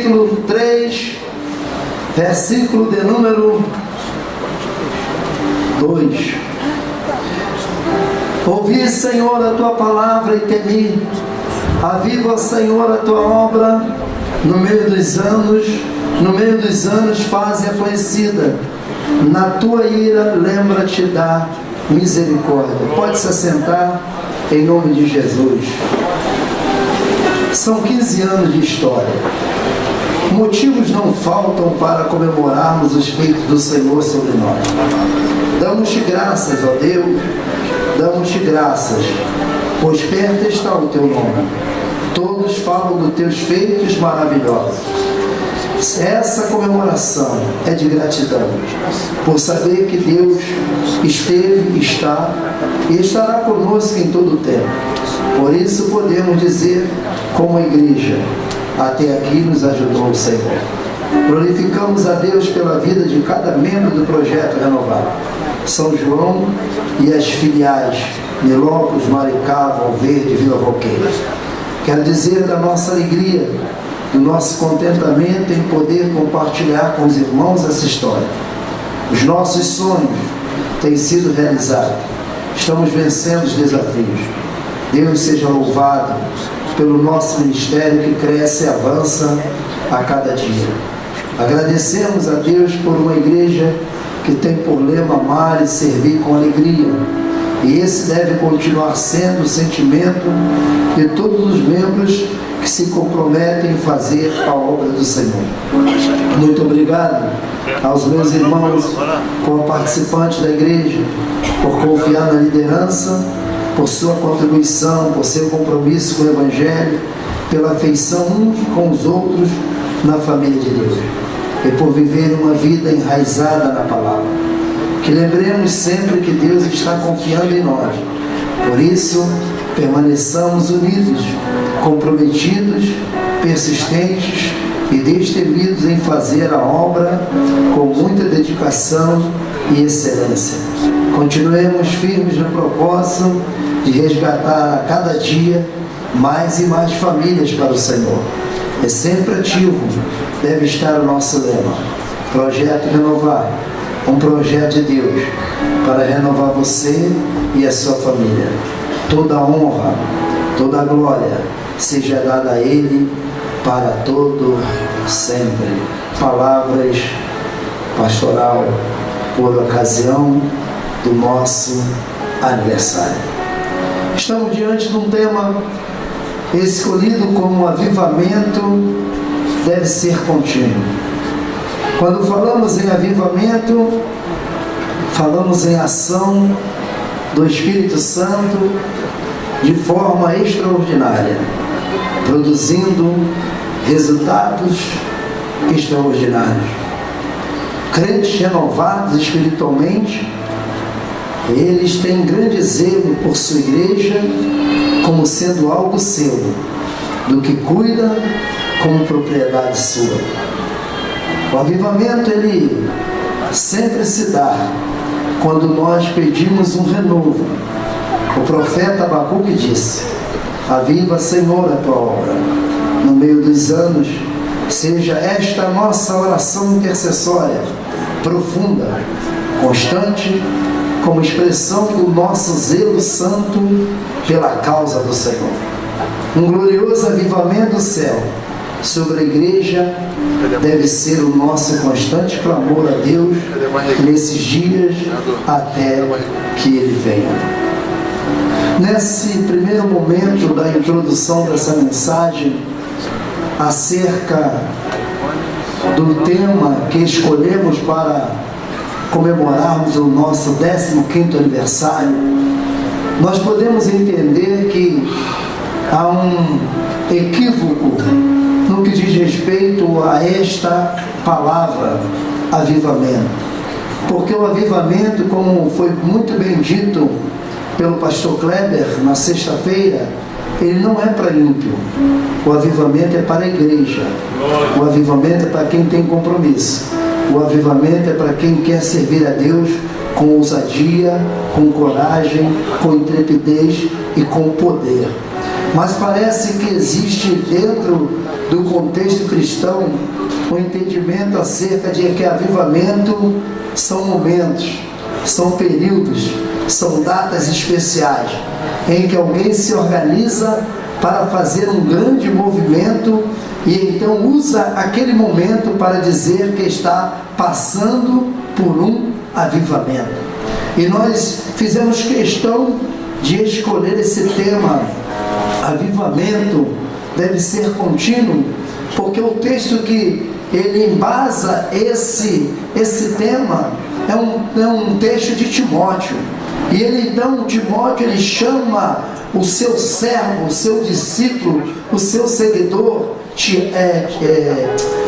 capítulo 3, versículo de número 2. Ouvi, Senhor, a tua palavra e temi. Aviva, Senhor, a tua obra no meio dos anos faze-a conhecida. Na tua ira, lembra-te da misericórdia. Pode se assentar em nome de Jesus. São 15 anos de história. Motivos não faltam para comemorarmos os feitos do Senhor sobre nós. Damos-te graças, ó Deus, damos-te graças, pois perto está o teu nome. Todos falam dos teus feitos maravilhosos. Essa comemoração é de gratidão, por saber que Deus esteve, está e estará conosco em todo o tempo. Por isso podemos dizer, como igreja, até aqui nos ajudou o Senhor. Glorificamos a Deus pela vida de cada membro do Projeto Renovado. São João e as filiais Nilópolis, Maricá, Valverde, Vila Valqueira. Quero dizer da nossa alegria, do nosso contentamento em poder compartilhar com os irmãos essa história. Os nossos sonhos têm sido realizados. Estamos vencendo os desafios. Deus seja louvado pelo nosso ministério que cresce e avança a cada dia. Agradecemos a Deus por uma igreja que tem por lema amar e servir com alegria. E esse deve continuar sendo o sentimento de todos os membros que se comprometem em fazer a obra do Senhor. Muito obrigado aos meus irmãos, como participantes da igreja, por confiar na liderança, por sua contribuição, por seu compromisso com o Evangelho, pela afeição uns com os outros na família de Deus e por viver uma vida enraizada na palavra. Que lembremos sempre que Deus está confiando em nós. Por isso, permaneçamos unidos, comprometidos, persistentes e destemidos em fazer a obra com muita dedicação e excelência. Continuemos firmes no propósito de resgatar a cada dia mais e mais famílias para o Senhor. É sempre ativo, deve estar o nosso lema. Projeto Renovar, um projeto de Deus para renovar você e a sua família. Toda a honra, toda a glória seja dada a Ele para todo sempre. Palavras pastoral por ocasião do nosso aniversário. Estamos diante de um tema escolhido como avivamento deve ser contínuo. Quando falamos em avivamento, falamos em ação do Espírito Santo de forma extraordinária, produzindo resultados extraordinários. Crentes renovados espiritualmente, eles têm grande zelo por sua igreja, como sendo algo seu, do que cuida como propriedade sua. O avivamento, ele sempre se dá quando nós pedimos um renovo. O profeta Abacuque disse: aviva, Senhor, a tua obra. No meio dos anos, seja esta a nossa oração intercessória, profunda, constante, como expressão do nosso zelo santo pela causa do Senhor. Um glorioso avivamento do céu sobre a igreja deve ser o nosso constante clamor a Deus nesses dias até que Ele venha. Nesse primeiro momento da introdução dessa mensagem acerca do tema que escolhemos para comemorarmos o nosso 15º aniversário, nós podemos entender que há um equívoco no que diz respeito a esta palavra avivamento. Porque o avivamento, como foi muito bem dito pelo pastor Kleber na sexta-feira, ele não é para ímpio. O avivamento é para a igreja. O avivamento é para quem tem compromisso. O avivamento é para quem quer servir a Deus com ousadia, com coragem, com intrepidez e com poder. Mas parece que existe dentro do contexto cristão um entendimento acerca de que avivamento são momentos, são períodos, são datas especiais em que alguém se organiza para fazer um grande movimento e então usa aquele momento para dizer que está passando por um avivamento. E nós fizemos questão de escolher esse tema, avivamento deve ser contínuo, porque o texto que ele embasa esse tema é um texto de Timóteo. E ele então, Timóteo, ele chama o seu servo, o seu discípulo, o seu seguidor,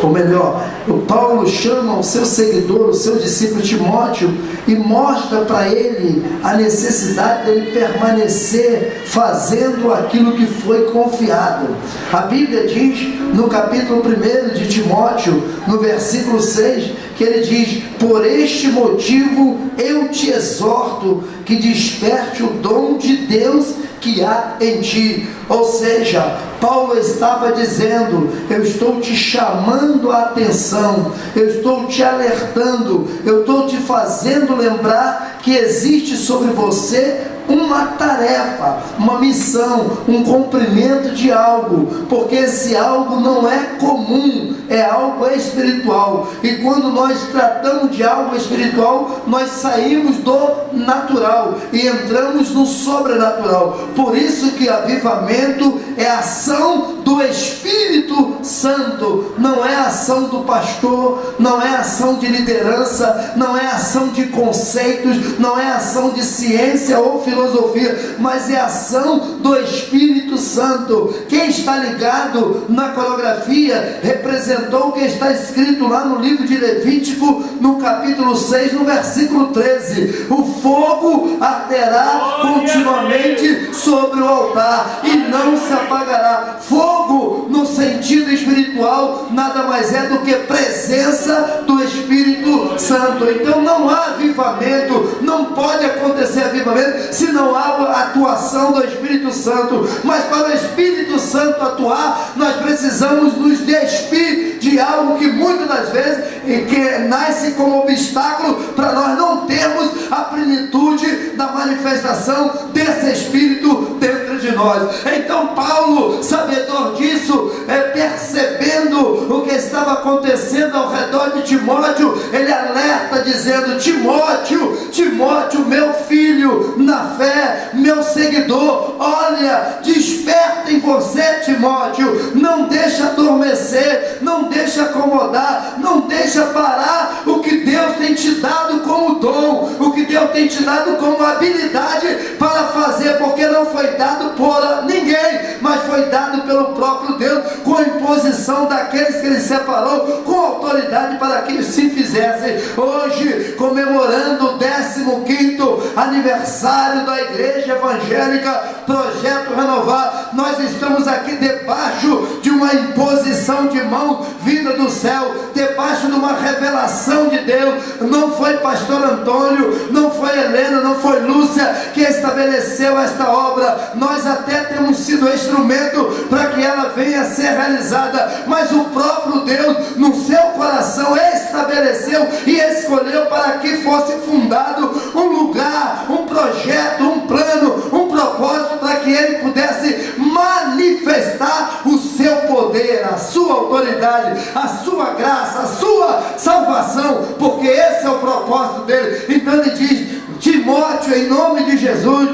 ou melhor, o Paulo chama o seu seguidor, o seu discípulo Timóteo, e mostra para ele a necessidade dele permanecer fazendo aquilo que foi confiado. A Bíblia diz no capítulo 1 de Timóteo, no versículo 6, que ele diz: por este motivo eu te exorto que desperte o dom de Deus que há em ti. Ou seja, Paulo estava dizendo: eu estou te chamando a atenção, eu estou te alertando, eu estou te fazendo lembrar que existe sobre você uma tarefa, uma missão, um cumprimento de algo, porque esse algo não é comum, é algo espiritual. E quando nós tratamos de algo espiritual, nós saímos do natural e entramos no sobrenatural. Por isso que avivamento é ação do Espírito Santo, não é ação do pastor, não é ação de liderança, não é ação de conceitos, não é ação de ciência ou filosofia, mas é ação do Espírito Santo. Quem está ligado na coreografia representou o que está escrito lá no livro de Levítico, no capítulo 6, no versículo 13: o fogo arderá continuamente sobre o altar e não se apagará. Fogo no sentido espiritual nada mais é do que presença do Espírito Santo. Então não há avivamento, não pode acontecer avivamento se não há a atuação do Espírito Santo. Mas para o Espírito Santo atuar, nós precisamos nos despir de algo que muitas das vezes que nasce como obstáculo para nós não termos a plenitude da manifestação desse Espírito dentro de nós. Então Paulo, sabedor disso, percebendo o que estava acontecendo ao redor de Timóteo, ele alerta dizendo: Timóteo, Timóteo, meu filho na fé, meu seguidor, olha, desperta em você, Timóteo, não deixa adormecer, não deixa acomodar, não deixa parar o que Deus tem te dado como dom, o que Deus tem te dado como habilidade para fazer, porque não foi dado por ninguém, mas foi dado pelo próprio Deus, com a imposição daqueles que Ele separou, com autoridade para que se fizessem. Hoje, comemorando o 15º aniversário da Igreja Evangélica Projeto Renovar, nós estamos aqui debaixo de uma imposição de mão vinda do céu, debaixo de uma revelação de Deus. Não foi pastor Antônio, não foi Helena, não foi Lúcia que estabeleceu esta obra. Nós até temos sido instrumento para que ela venha a ser realizada, mas o próprio Deus no seu coração estabeleceu e escolheu para que fosse fundado um lugar, um projeto, um plano, um propósito, para que ele pudesse manifestar o seu poder, a sua autoridade, a sua graça, a sua salvação, porque esse é o propósito dele. Então ele diz: Timóteo, em nome de Jesus,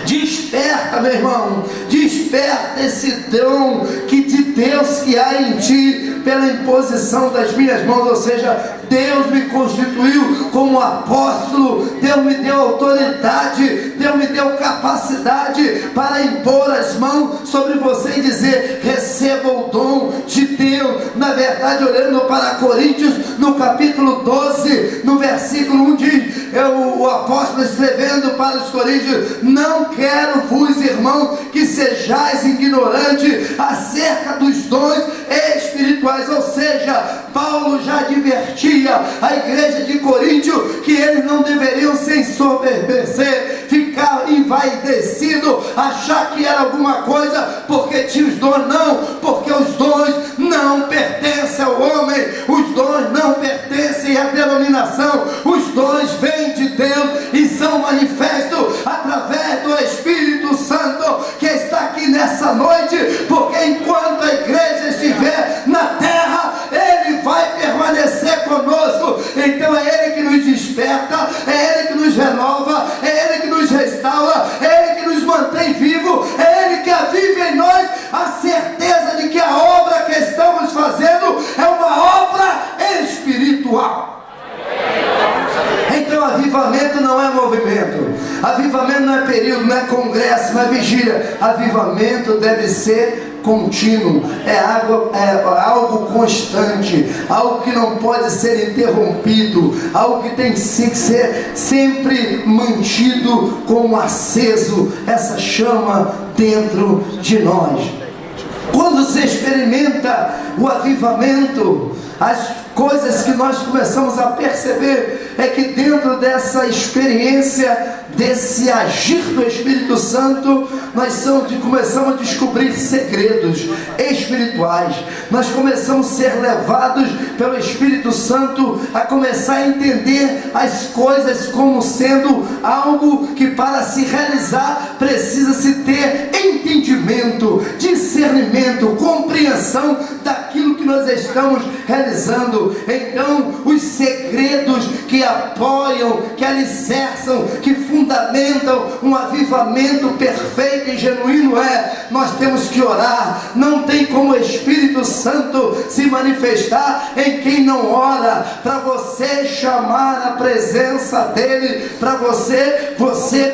desperta, meu irmão, desperta esse dom que de Deus que há em ti, pela imposição das minhas mãos. Ou seja, Deus me constituiu como apóstolo, Deus me deu autoridade, Deus me deu capacidade para impor as mãos sobre você e dizer: receba o dom de Deus. Na verdade, olhando para Coríntios, no capítulo 12, no versículo 1 diz, o apóstolo escrevendo para os coríntios: não quero vos, irmão, que sejais ignorantes acerca dos dons espirituais. Ou seja, Paulo já advertia a igreja de Coríntio que eles não deveriam se ensoberbecer, ficar envaidecido achar que era alguma coisa porque tinha os dons. Não, porque os dons não pertencem ao homem, os dons não pertencem à denominação, os dons vêm de Deus e são manifestos através do Espírito Santo que está aqui nessa noite, porque enquanto a igreja estiver na terra, Ele vai permanecer conosco. Então é Ele que nos desperta, é Ele que nos renova, é Ele que nos restaura, é Ele que nos mantém vivo, é Ele que aviva em nós a certeza de que a obra que estamos fazendo é uma obra espiritual. Então avivamento não é movimento, avivamento não é período, não é congresso, não é vigília. Avivamento deve ser contínuo, é algo constante, algo que não pode ser interrompido, algo que tem que ser sempre mantido como aceso, essa chama dentro de nós. Quando se experimenta o avivamento, as coisas que nós começamos a perceber é que dentro dessa experiência, desse agir do Espírito Santo, nós começamos a descobrir segredos espirituais. Nós começamos a ser levados pelo Espírito Santo a começar a entender as coisas como sendo algo que, para se realizar, precisa-se ter entendimento, discernimento, compreensão daquilo que nós estamos realizando. Então, os segredos que apoiam, que alicerçam, que fundamentam um avivamento perfeito e genuíno nós temos que orar. Não tem como o Espírito Santo se manifestar em quem não ora. Para você chamar a presença dEle, para você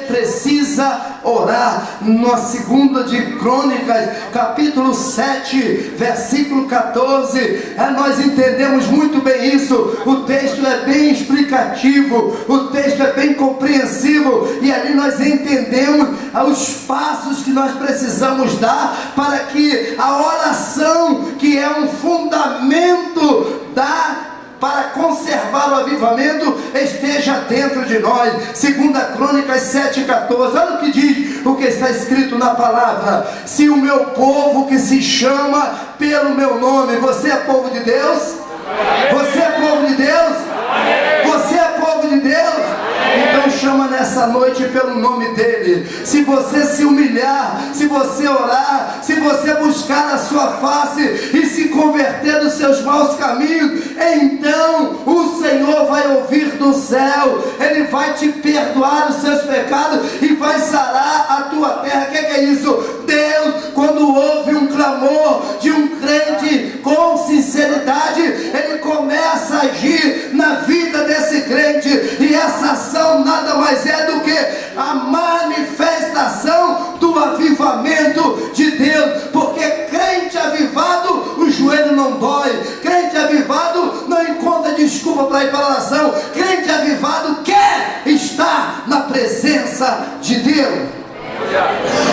precisa orar. Na segunda de Crônicas, capítulo 7, versículo 14, nós entendemos muito bem isso. O texto é bem explicativo, o texto é bem compreensivo, e ali nós entendemos os passos que nós precisamos dar para que a oração, que é um fundamento para conservar o avivamento, esteja dentro de nós. Segunda Crônicas 7,14, olha o que diz, o que está escrito na palavra: se o meu povo que se chama pelo meu nome. Você é povo de Deus? Você é povo de Deus? Você é povo de Deus? Então chama nessa noite pelo nome dEle. Se você se humilhar, se você orar, se você buscar a sua face e se converter dos seus maus caminhos, então o Senhor vai ouvir do céu, Ele vai te perdoar os seus pecados e vai sarar a tua terra. O que é isso? Deus, quando ouve um clamor de um crente com sinceridade, Ele começa a agir na vida desse crente, e essa ação nada mais é do que a manifestação do avivamento de Deus, porque crente avivado, o joelho não dói, crente avivado não encontra desculpa para ir para a oração, crente avivado quer estar na presença de Deus.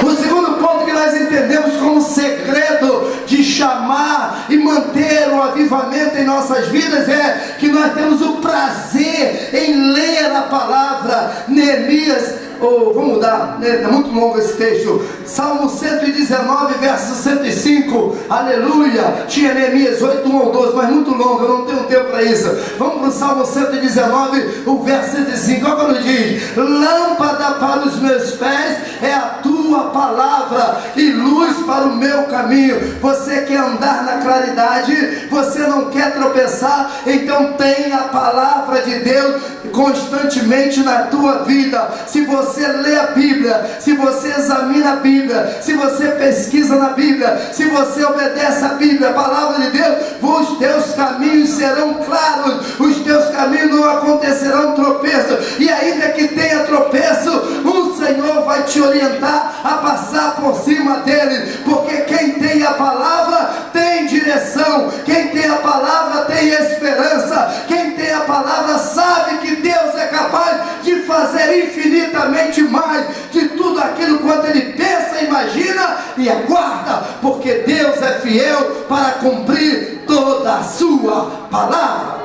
O segundo ponto que nós entendemos como segredo de chamar e manter o avivamento em nossas vidas é que nós temos o prazer em ler a palavra. Neemias, vamos mudar, é muito longo esse texto. Salmo 119, verso 105, aleluia. Tinha Neemias 8, 1 ou 12, mas muito longo, eu não tenho tempo para isso. Vamos para o Salmo 119, o verso 105, olha quando diz: lâmpada para os meus pés é a tua palavra e luz para o meu caminho. Você quer andar na claridade, você não quer tropeçar, então tenha a palavra de Deus constantemente na tua vida. Se você lê a Bíblia, se você examina a Bíblia, se você pesquisa na Bíblia, se você obedece a Bíblia, a palavra de Deus, os teus caminhos serão claros, os teus caminhos não acontecerão tropeço, e ainda que tenha tropeço, o Senhor vai te orientar a passar por cima dele, porque quem tem a palavra tem direção, quem tem a palavra tem esperança, quem tem a palavra sabe que Deus é capaz de fazer infinitamente mais de tudo aquilo quanto ele pensa, imagina e aguarda, porque Deus é fiel para cumprir toda a sua palavra.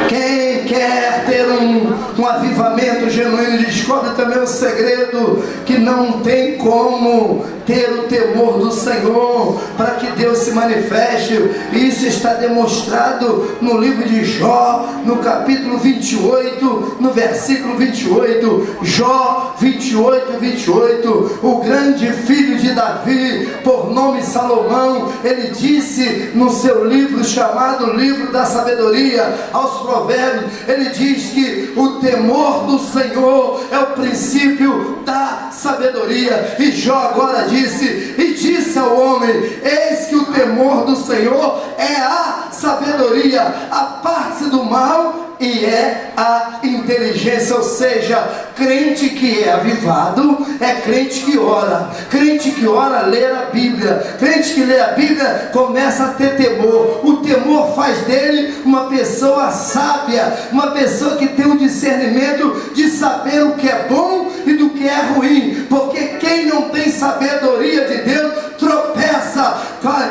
Quem quer ter um um avivamento genuíno. Descobre também o segredo que não tem como ter o temor do Senhor para que Deus se manifeste. Isso está demonstrado no livro de Jó, no capítulo 28, no versículo 28. Jó 28, o grande filho de Davi, por nome Salomão, ele disse no seu livro chamado Livro da Sabedoria, aos Provérbios, ele diz que o temor do Senhor é o princípio da sabedoria. E Jó agora disse ao homem: eis que o temor do Senhor é a sabedoria, a parte do mal e é a inteligência. Ou seja, crente que é avivado é crente que ora. Crente que ora lê a Bíblia. Crente que lê a Bíblia começa a ter temor. O temor faz dele uma pessoa sábia, uma pessoa que tem um discernimento de saber o que é bom e do que é ruim. Porque quem não tem sabedoria de Deus tropeça,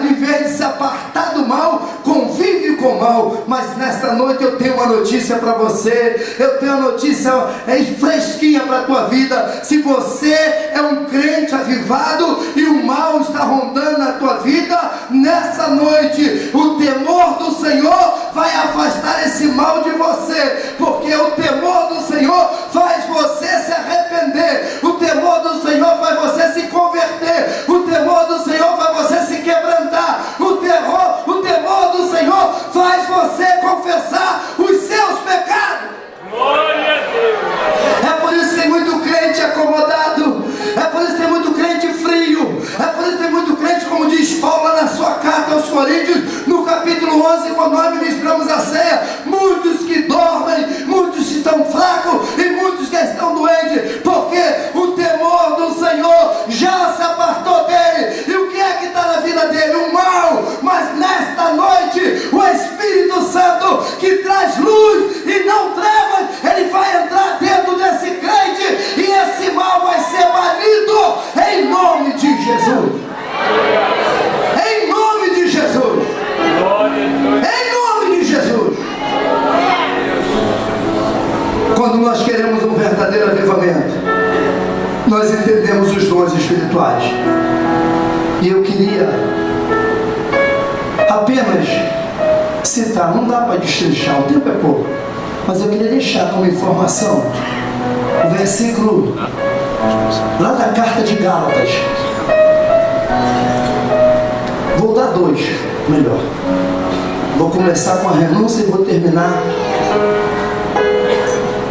em vez de se apartar do mal, convive com o mal. Mas nesta noite eu tenho uma notícia para você. Eu tenho uma notícia fresquinha para a tua vida. Se você é um crente avivado e o mal está rondando na tua vida, nessa noite o temor do Senhor vai afastar esse mal de você. Porque o temor do Senhor faz você se arrepender. O temor do Senhor faz você se converter. O temor do Senhor faz você se quebrantar. O temor do Senhor faz você confessar os seus pecados. Glória a Deus. É por isso que tem muito crente acomodado. É por isso que tem muito crente frio. É por isso que tem muito crente, como diz Paulo lá na sua carta aos Coríntios, no capítulo 11, quando nós ministramos a ceia: muitos que dormem, muitos que estão fracos e muitos que estão doentes, porque o temor do Senhor já se apartou dele. E o que é que está na vida dele? O mal. Mas nesta noite o Espírito Santo, que traz luz e não trevas, ele vai entrar dentro desse crente e esse mal vai ser banido em nome de Jesus. Em nome de Jesus. Em nome de Jesus. Quando nós queremos um verdadeiro avivamento, nós entendemos os dons espirituais. E eu queria apenas citar, não dá para destrinchar, o tempo é pouco, mas eu queria deixar como informação o versículo lá da carta de Gálatas. Vou dar dois, melhor. Vou começar com a renúncia e vou terminar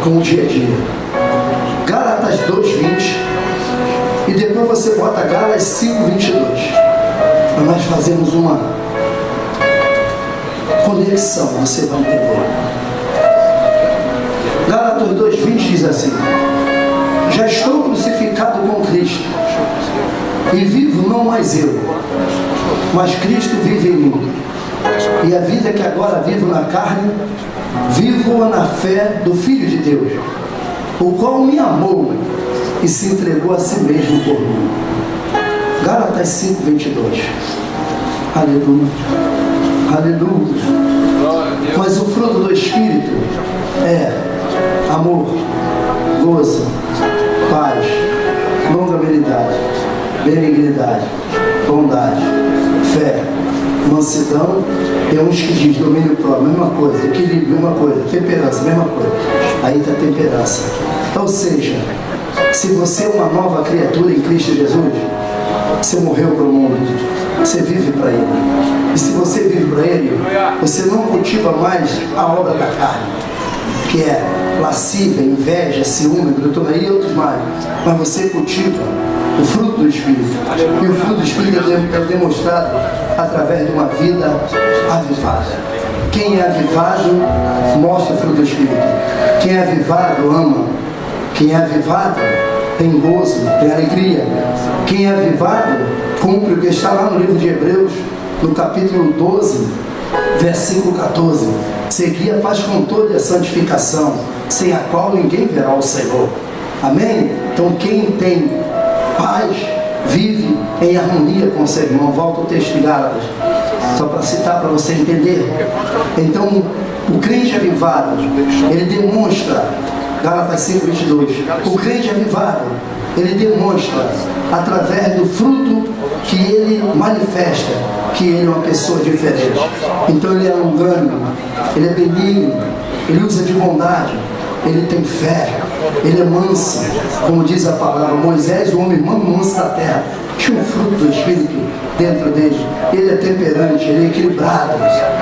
com o dia a dia. Gálatas 2:20, e depois você bota Gálatas 5:22, para nós fazermos uma conexão, você vai entender. Gálatas 2:20 diz assim: já estou crucificado com Cristo, e vivo não mais eu, mas Cristo vive em mim. E a vida que agora vivo na carne, vivo na fé do Filho de Deus, o qual me amou e se entregou a si mesmo por mim. Gálatas 5:22. Aleluia. Aleluia. Mas o fruto do Espírito é amor, gozo, paz, longanimidade, benignidade, bondade, fé, mansidão. Tem uns que diz domínio próprio, mesma coisa, equilíbrio, mesma coisa, temperança, mesma coisa. Aí está temperança. Ou seja, se você é uma nova criatura em Cristo Jesus, você morreu para o mundo, você vive para Ele. E se você vive para Ele, você não cultiva mais a obra da carne, que é lascívia, inveja, ciúme, glutonaria e outros mais. Mas você cultiva o fruto do Espírito. E o fruto do Espírito é demonstrado através de uma vida avivada. Quem é avivado mostra o fruto do Espírito. Quem é avivado ama. Quem é avivado tem gozo, tem alegria. Quem é avivado cumpre o que está lá no livro de Hebreus, no capítulo 12, versículo 14. Segui a paz com toda a santificação, sem a qual ninguém verá o Senhor. Amém? Então quem tem paz vive em harmonia com o seu irmão. Volta o texto de Gálatas, só para citar, para você entender. Então o crente avivado, ele demonstra Gálatas 5:22. O crente avivado, ele demonstra, através do fruto que ele manifesta, que ele é uma pessoa diferente. Então ele é longânimo, ele é benigno, ele usa de bondade, ele tem fé, ele é manso, como diz a palavra. Moisés, o homem manso da terra, tinha um fruto do Espírito dentro dele. Ele é temperante, ele é equilibrado,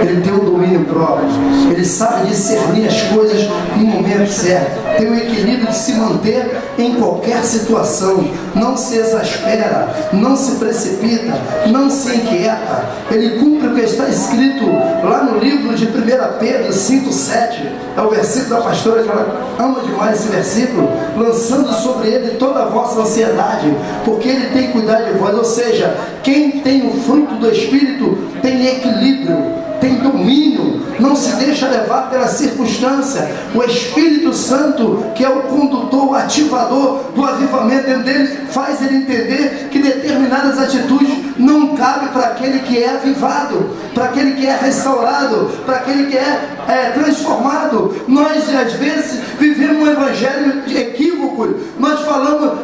ele tem um domínio próprio, ele sabe discernir as coisas no momento certo, tem o equilíbrio de se manter em qualquer situação, não se exaspera, não se precipita, não se inquieta. Ele cumpre o que está escrito lá no livro de 1 Pedro 5:7, é o versículo da pastora, que ela ama demais esse versículo, lançando sobre ele toda a vossa ansiedade, porque ele tem cuidado de vós. Ou seja, quem tem o fruto do Espírito tem equilíbrio, tem domínio, não se deixa levar pela circunstância. O Espírito Santo, que é o condutor, o ativador do avivamento dentro dele, faz ele entender que determinadas atitudes não cabem para aquele que é avivado, para aquele que é restaurado, para aquele que é transformado. Nós às vezes vivemos um evangelho de equívoco, nós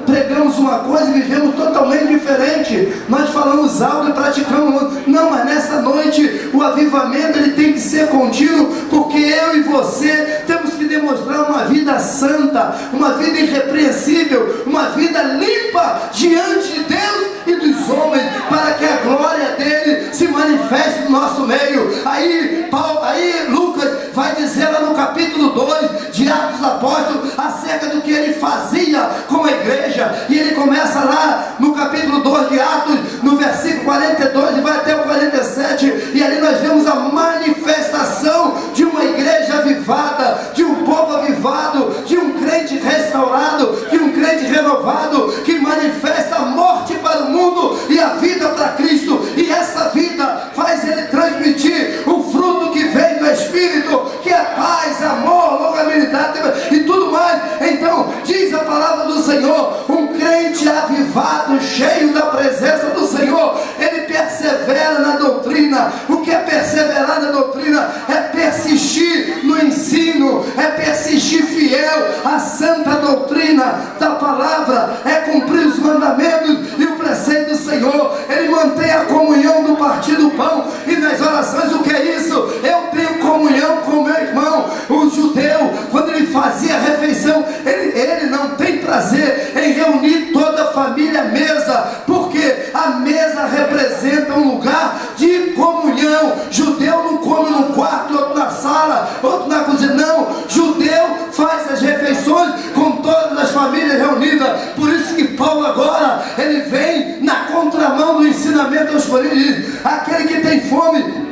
pregamos uma coisa e vivemos totalmente diferente, nós falamos algo e praticamos outro. Não, mas nessa noite o avivamento ele tem que ser contínuo, porque eu e você temos que demonstrar uma vida santa, uma vida irrepreensível, uma vida limpa diante de Deus e dos homens, para que a glória dele se manifeste no nosso meio. Aí Lucas vai dizer lá no capítulo 2 de Atos dos Apóstolos acerca do que ele fazia com a igreja, e ele começa lá no capítulo 2 de Atos, no versículo 42 e vai até o 47, e ali nós vemos a manifestação de uma igreja avivada, de um povo avivado, de um crente restaurado, de um crente renovado, que manifesta a morte para o mundo e a vida para Cristo, e essa vida faz ele transmitir o fruto que vem do Espírito, que é paz, amor, longanimidade e tudo mais. Então diz a palavra do Senhor, um crente avivado, cheio da presença do Senhor, ele persevera na doutrina. O que é perseverar na doutrina? É persistir no ensino, é persistir fiel à santa doutrina da palavra, é cumprir os mandamentos e o preceito do Senhor. Ele mantém a comunhão do partir do pão e nas orações. O que é isso? Eu tenho comunhão com meu irmão. O judeu, quando ele fazia a refeição, ele não tem prazer em reunir toda a família à mesa, porque a mesa representa um lugar de comunhão. Judeu não come num quarto, outro na sala, outro na cozinha. Não, judeu faz as refeições com todas as famílias reunidas. Por isso que Paulo agora ele vem na contramão do ensinamento aos Coríntios. Aquele que tem fome,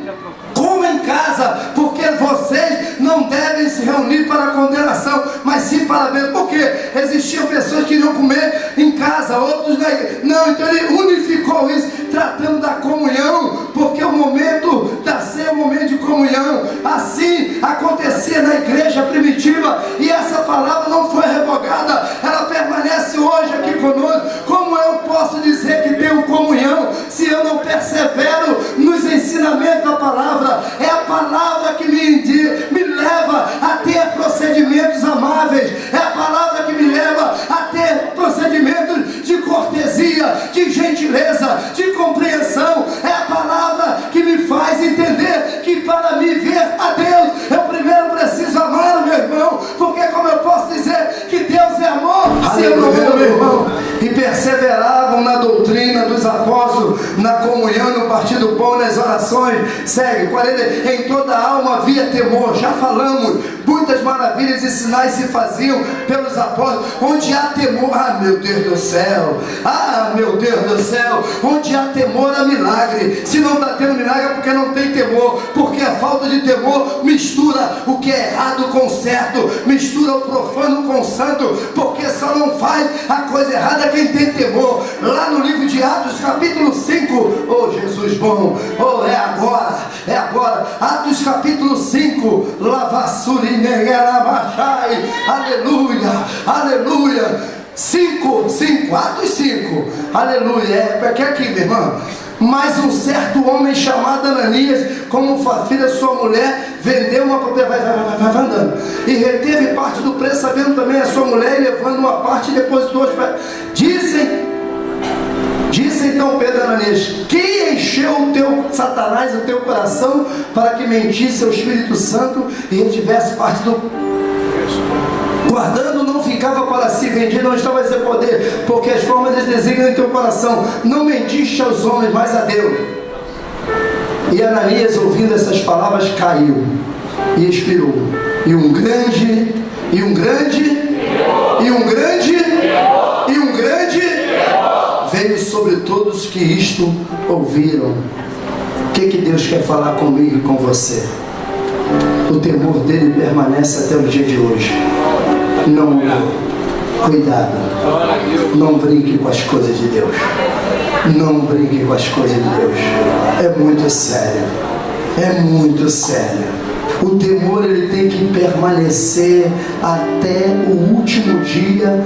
coma em casa, porque vocês não devem se reunir para condenação, mas sim para bem. Porque existiam pessoas que iriam comer em casa, outros na igreja. Não, então ele unificou isso, tratando da comunhão, porque o momento da ceia é um momento de comunhão. Assim acontecia na igreja primitiva, e essa palavra não foi revogada, ela permanece hoje aqui conosco. Como eu posso dizer que tenho comunhão se eu não persevero nos ensinamentos da palavra? É a palavra que me leva a ter procedimentos amáveis, é a palavra que me leva a ter procedimentos de cortesia, de gentileza, de compreensão. É a palavra que me faz entender que para me ver a Deus, eu primeiro preciso amar o meu irmão, porque como eu posso dizer que Deus é amor, se eu não amo meu irmão? E perseveravam na doutrina dos apóstolos, na comunhão, no partir do pão, nas orações. Segue, em toda a alma havia temor. Já falamos, muitas maravilhas e sinais se faziam pelos apóstolos. Onde há temor, ah meu Deus do céu, ah meu Deus do céu, onde há temor há milagre. Se não está tendo milagre é porque não tem temor, porque a falta de temor mistura o que é errado com o certo, mistura o profano com o santo, porque só não faz a coisa errada quem tem temor. Lá no livro de Atos capítulo 5, oh Jesus bom, oh é agora, Atos capítulo 5, lavassuri negarabachai, aleluia, aleluia, 5, Atos 5, aleluia, porque aqui, minha irmã, Mas um certo homem chamado Ananias, como filho da sua mulher, vendeu uma propriedade, vai andando, e reteve parte do preço, sabendo também a sua mulher, e levando uma parte, depositou. Disse então Pedro a Ananias: que encheu o teu Satanás, o teu coração, para que mentisse ao Espírito Santo e retivesse parte do... Guardando não ficava para si, vendido não estava a seu poder, porque as formas eles desígnam em teu coração. Não mentiste aos homens, mas a Deus. E Ananias, ouvindo essas palavras, caiu e expirou. E um grande veio sobre todos que isto ouviram. O que Deus quer falar comigo e com você? O temor dele permanece até o dia de hoje. Não mudou. Cuidado. Não brinque com as coisas de Deus. Não brinque com as coisas de Deus. É muito sério. É muito sério. O temor ele tem que permanecer até o último dia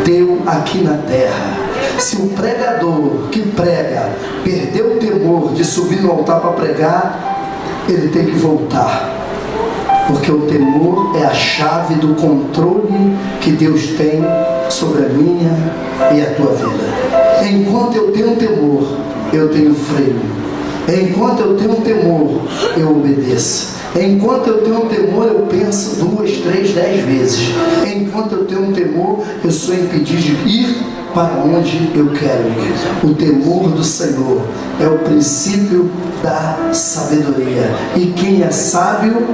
teu aqui na terra. Se o pregador que prega perdeu o temor de subir no altar para pregar, ele tem que voltar. Porque o temor é a chave do controle que Deus tem sobre a minha e a tua vida. Enquanto eu tenho temor, eu tenho freio. Enquanto eu tenho temor, eu obedeço. Enquanto eu tenho temor, eu penso 2, 3, 10 vezes. Enquanto eu tenho temor, eu sou impedido de ir para onde eu quero ir. O temor do Senhor é o princípio da sabedoria. E quem é sábio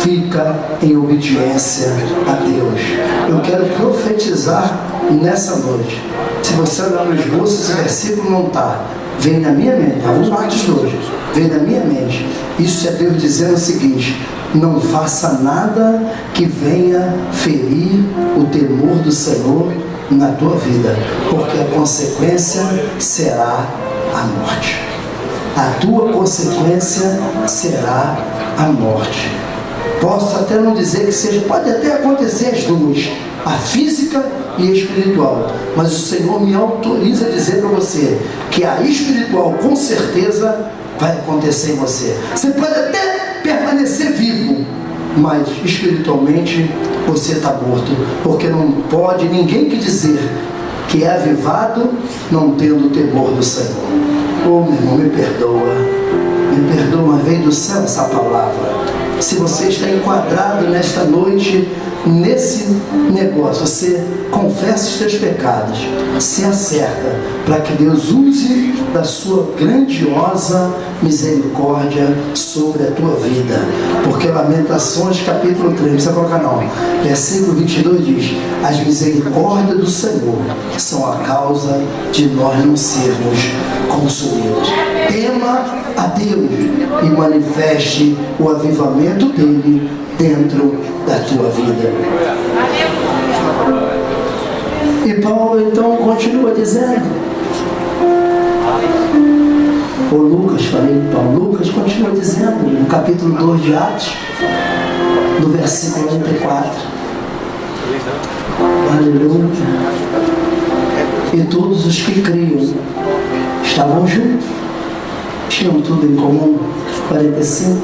fica em obediência a Deus. Eu quero profetizar nessa noite. Se você olhar no esboço, esse versículo não está. Vem na minha mente, alguns partes de hoje, vem na minha mente. Isso é Deus dizendo o seguinte: não faça nada que venha ferir o temor do Senhor na tua vida, porque a consequência será a morte. A tua consequência será a morte. Posso até não dizer que seja, pode até acontecer as duas, a física e a espiritual, mas o Senhor me autoriza a dizer para você que a espiritual com certeza vai acontecer em você. Você pode até permanecer vivo, mas espiritualmente você está morto, porque não pode ninguém que dizer que é avivado não tendo o temor do Senhor. Oh, meu irmão, me perdoa, mas veio do céu essa palavra. Se você está enquadrado nesta noite nesse negócio, você confessa os teus pecados, se acerta, para que Deus use da sua grandiosa misericórdia sobre a tua vida. Porque Lamentações capítulo 3, não precisa colocar não, versículo 22 diz: as misericórdias do Senhor são a causa de nós não sermos consumidos. Tema a Deus e manifeste o avivamento dele dentro da tua vida. E Paulo então continua dizendo, ou Lucas, Lucas continua dizendo no capítulo 2 de Atos, no versículo 34, aleluia, e todos os que criam estavam juntos, tinham tudo em comum. 45,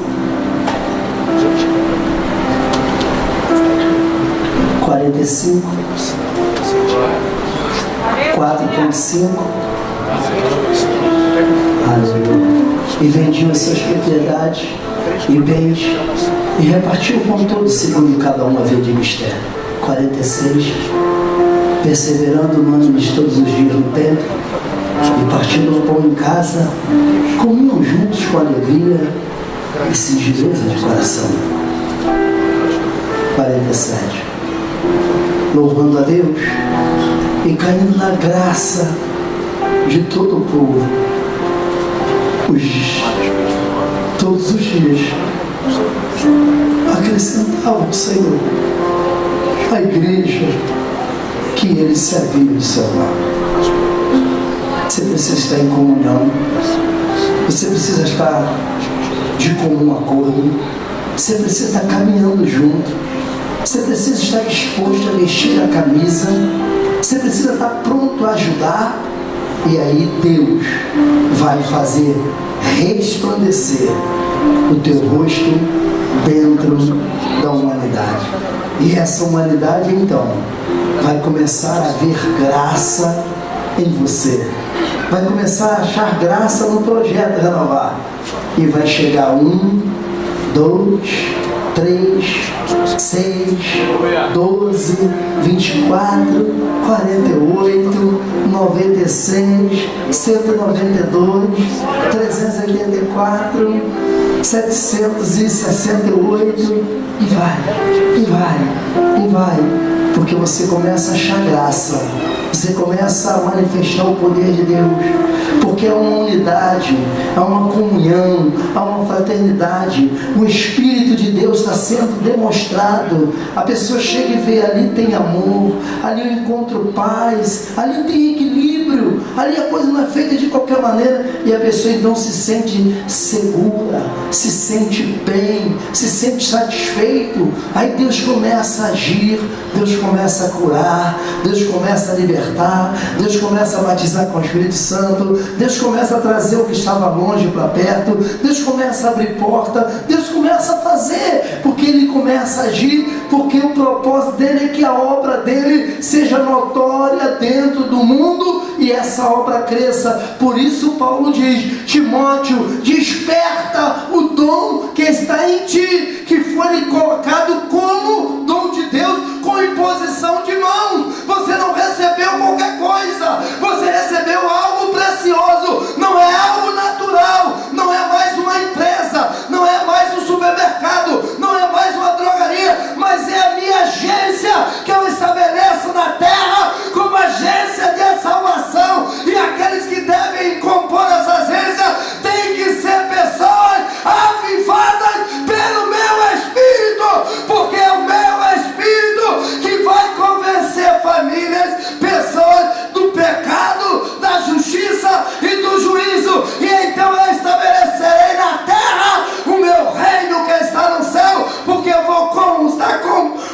4.5, aleluia, e vendiam as suas propriedades e bens e repartiam com todos segundo cada um havia de mistério. 46, perseverando unânimes todos os dias no templo e partindo o pão em casa, comiam juntos com alegria e singeleza de coração. 47, louvando a Deus e caindo na graça de todo o povo, todos os dias acrescentava o Senhor a igreja que ele servia de seu lado. Você precisa estar em comunhão, você precisa estar de comum acordo, você precisa estar caminhando junto, você precisa estar disposto a vestir a camisa, você precisa estar pronto a ajudar, E aí Deus vai fazer resplandecer o teu rosto dentro da humanidade. E essa humanidade então vai começar a ver graça em você. Vai começar a achar graça no projeto Renovar. E vai chegar 1, 2, 3, 6, 12, 24, 48, 96, 192, 384, 768 e vai, porque você começa a achar graça, você começa a manifestar o poder de Deus, porque é uma unidade, há uma comunhão, há uma fraternidade, o Espírito de Deus está sendo demonstrado. A pessoa chega e vê, ali tem amor, ali eu encontro paz, ali tem equilíbrio, ali a coisa não é feita de qualquer maneira, e a pessoa então se sente segura, se sente bem, se sente satisfeito. Aí Deus começa a agir, Deus começa a curar, Deus começa a libertar, Deus começa a batizar com o Espírito Santo, Deus começa a trazer o que estava longe para perto, Deus começa a abrir porta, Deus começa a fazer, porque Ele começa a agir, porque o propósito dele é que a obra dele seja notória dentro do mundo e essa obra cresça. Por isso Paulo diz: Timóteo, desperta o dom que está em ti, que foi lhe colocado como dom de Deus, com imposição de mãos. Você não recebeu qualquer coisa, você recebeu algo precioso, não é algo natural, não é mais uma empresa, não é mais um supermercado, não é mais uma drogaria, mas é a minha agência que eu estabeleço na terra como agência de salvação, e aqueles que devem compor essa agência têm que ser pessoas avivadas pelo meu Espírito, porque é o meu Espírito que vai convencer famílias, pessoas do pecado, da justiça e do juízo. E então eu estabelecerei na terra o meu reino que está no céu, porque eu vou estar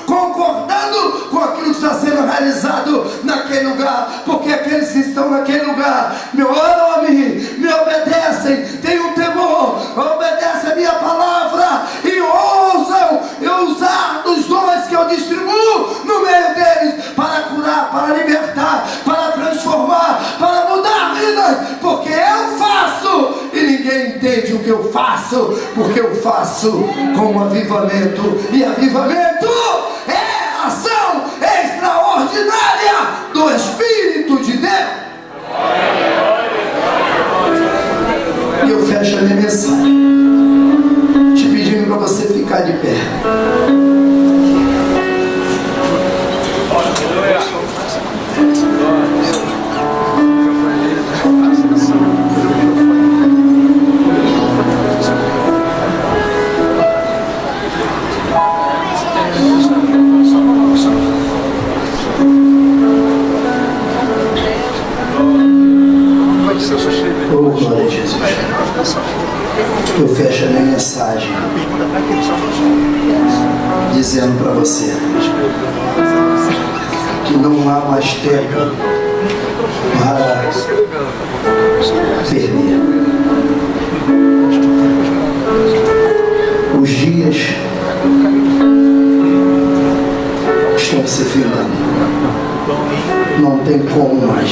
concordando com aquilo que está sendo realizado naquele lugar, porque aqueles que estão naquele lugar me oram a mim, me obedecem, têm um temor, obedecem a minha palavra e ousam usar dos dons que eu distribuo no meio deles para curar, para libertar, para transformar, para mudar vidas, porque eu faço e ninguém entende o que eu faço, porque eu faço com avivamento, e avivamento é ação extraordinária do Espírito de Deus. E eu fecho a minha mensagem te pedindo para você ficar de pé. Oh, glória a Jesus. Eu fecho a minha mensagem dizendo para você que não há mais tempo para perder. Os dias estão se findando. Não tem como mais.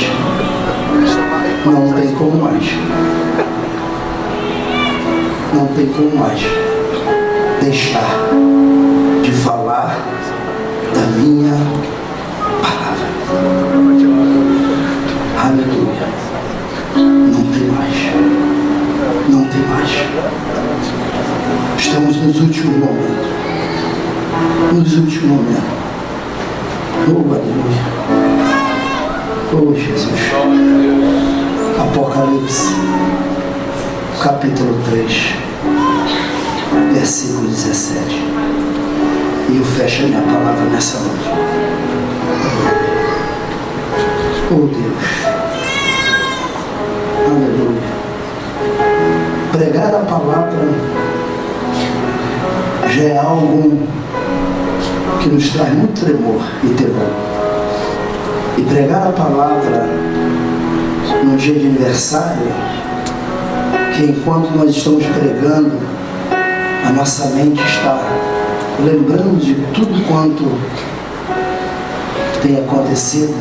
Não tem como mais. Não tem como mais deixar de falar da minha palavra. Aleluia. Não tem mais. Não tem mais. Estamos nos últimos momentos. Nos últimos momentos. Oh, aleluia. Oh, Jesus. Apocalipse, capítulo 3, versículo 17. E eu fecho a minha palavra nessa noite. Oh Deus, aleluia. Pregar a palavra já é algo que nos traz muito tremor e temor. E pregar a palavra num dia de aniversário, que enquanto nós estamos pregando, a nossa mente está lembrando de tudo quanto tem acontecido.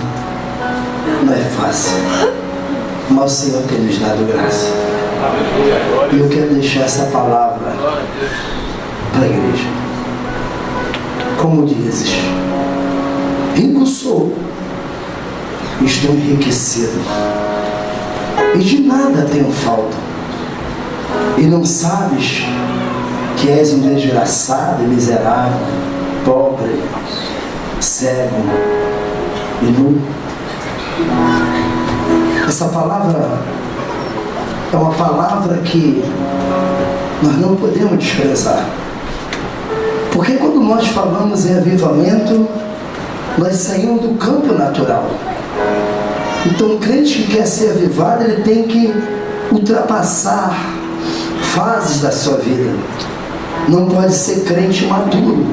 Não é fácil, mas o Senhor tem nos dado graça. E eu quero deixar essa palavra para a igreja. Como dizes, rico sou, estou enriquecido, e de nada tenho falta. E não sabes que és um desgraçado e miserável, pobre, cego e nu? Essa palavra é uma palavra que nós não podemos desprezar. Porque quando nós falamos em avivamento, nós saímos do campo natural. Então o crente que quer ser avivado, ele tem que ultrapassar fases da sua vida. Não pode ser crente maduro,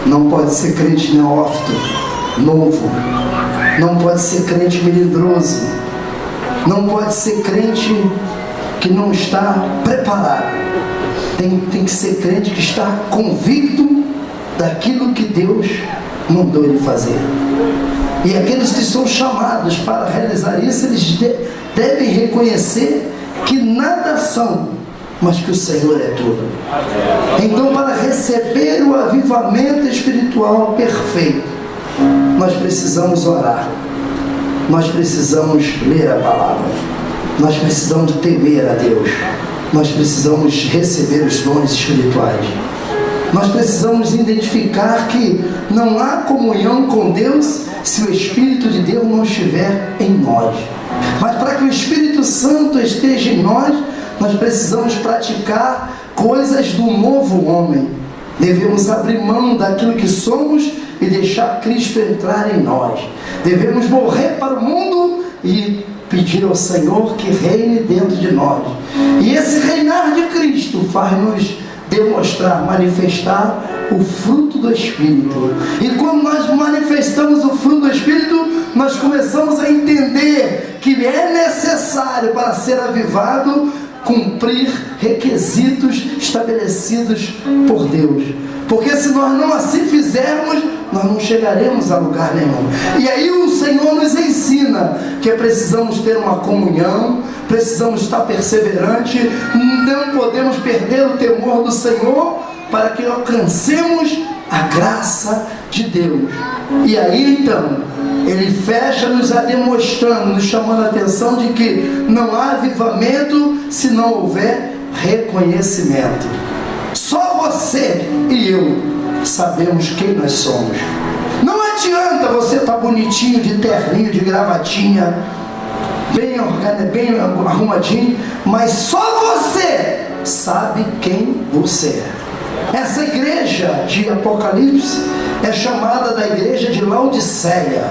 não pode ser crente neófito, novo, não pode ser crente melindroso, não pode ser crente que não está preparado. Tem que ser crente que está convicto daquilo que Deus mandou ele fazer. E aqueles que são chamados para realizar isso, eles devem reconhecer que nada são, mas que o Senhor é tudo. Então, para receber o avivamento espiritual perfeito, nós precisamos orar, nós precisamos ler a palavra, nós precisamos temer a Deus, nós precisamos receber os dons espirituais, nós precisamos identificar que não há comunhão com Deus se o Espírito de Deus não estiver em nós. Mas para que o Espírito Santo esteja em nós, nós precisamos praticar coisas do novo homem. Devemos abrir mão daquilo que somos e deixar Cristo entrar em nós. Devemos morrer para o mundo e pedir ao Senhor que reine dentro de nós. E esse reinar de Cristo faz-nos demonstrar, manifestar o fruto do Espírito. E quando nós manifestamos o fruto do Espírito, nós começamos a entender que é necessário, para ser avivado, cumprir requisitos estabelecidos por Deus. Porque se nós não assim fizermos, nós não chegaremos a lugar nenhum. E aí o Senhor nos ensina que precisamos ter uma comunhão, precisamos estar perseverante, não podemos perder o temor do Senhor, para que alcancemos a graça de Deus. E aí então, ele fecha nos demonstrando, nos chamando a atenção de que não há avivamento se não houver reconhecimento. Só você e eu sabemos quem nós somos. Não adianta você estar bonitinho, de terninho, de gravatinha, bem arrumadinho, mas só você sabe quem você é. Essa igreja de Apocalipse é chamada da igreja de Laodiceia.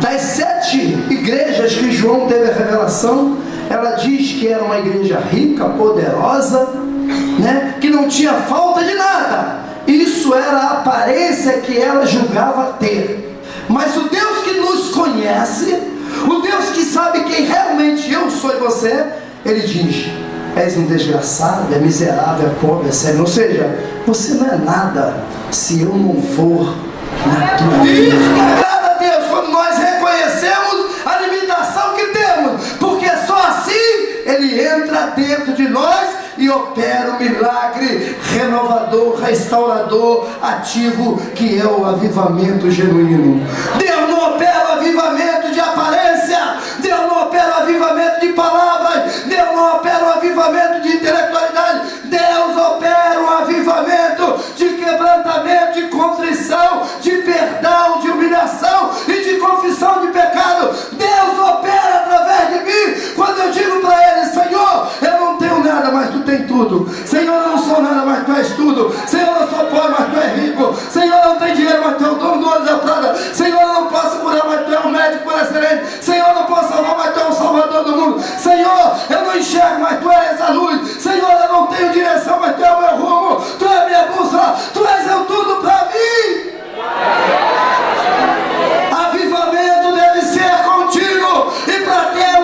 Das 7 igrejas que João teve a revelação, ela diz que era uma igreja rica, poderosa, né? Que não tinha falta de nada. Isso era a aparência que ela julgava ter. Mas o Deus que nos conhece, o Deus que sabe quem realmente eu sou e você, ele diz: és um desgraçado, é miserável, é pobre, é cego. Ou seja, você não é nada se eu não for na tua vida. Isso que agrada a Deus, quando nós reconhecemos a limitação que temos, porque só assim ele entra dentro de nós e opera o milagre renovador, restaurador, ativo, que é o avivamento genuíno. Deus não opera o avivamento de aparência, Deus não opera o avivamento de palavras, Deus não opera o avivamento de intelectualidade, Deus opera o avivamento de quebrantamento, de contrição, de perdão, de humilhação e de confissão de pecado. Deus opera através de mim, quando eu digo para ele: Senhor, eu não tenho nada, mas tu tens tudo. Senhor, eu não sou nada, mas tu és tudo. Senhor, eu sou pobre, mas tu és rico. Senhor, eu não tenho dinheiro, mas tu és o dono do ouro da prata. Senhor, eu não posso curar, mas tu és um médico por excelente. Senhor, eu não posso salvar, mas tu és o salvador do mundo. Senhor, eu não enxergo, mas tu és a luz. Senhor, eu não tenho direção, mas tu és o meu rumo. Tu és a minha bússola. Tu és o tudo para mim. Avivamento deve ser contínuo. E para ter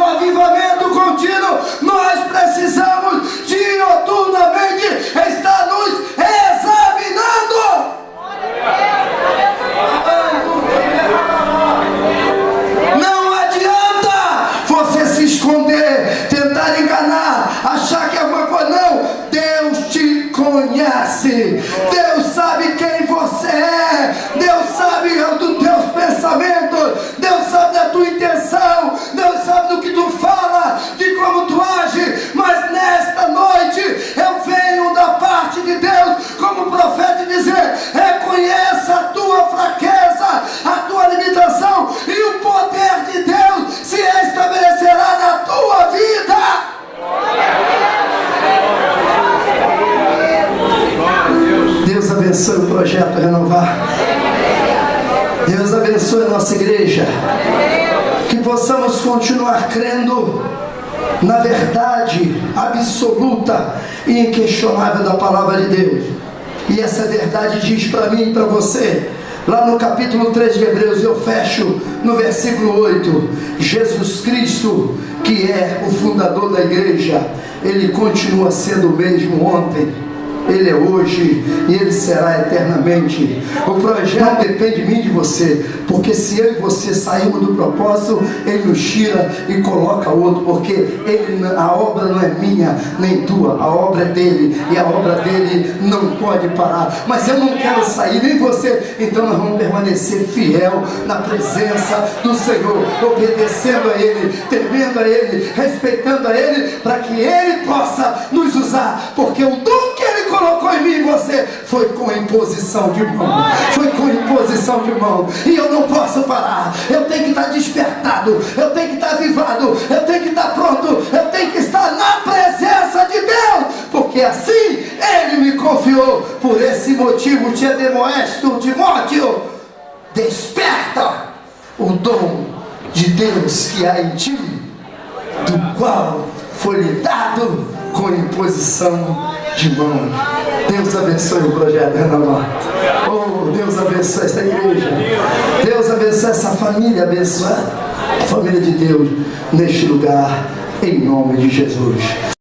abençoe a nossa igreja. Que possamos continuar crendo na verdade absoluta e inquestionável da palavra de Deus. E essa verdade diz para mim e para você, lá no capítulo 3 de Hebreus, eu fecho no versículo 8, Jesus Cristo, que é o fundador da igreja, Ele continua sendo o mesmo ontem, Ele é hoje e Ele será eternamente. O projeto depende de mim e de você, porque se eu e você sairmos do propósito, Ele nos tira e coloca outro, porque a obra não é minha nem tua, a obra é dele, e a obra dele não pode parar. Mas eu não quero sair, nem você, então nós vamos permanecer fiel na presença do Senhor, obedecendo a Ele, temendo a Ele, respeitando a Ele, para que Ele possa nos usar, porque o dom que Ele colocou em mim e você foi com imposição de mão, foi com imposição de mão, e eu não posso parar. Eu tenho que estar despertado, eu tenho que estar avivado, eu tenho que estar pronto, eu tenho que estar na presença de Deus, porque assim Ele me confiou. Por esse motivo te admoesto, Timóteo, desperta o dom de Deus que há em ti, do qual foi lhe dado com imposição de mão. Deus abençoe o projeto Renovar. Oh, Deus abençoe essa igreja. Deus abençoe essa família abençoada, a família de Deus neste lugar, em nome de Jesus.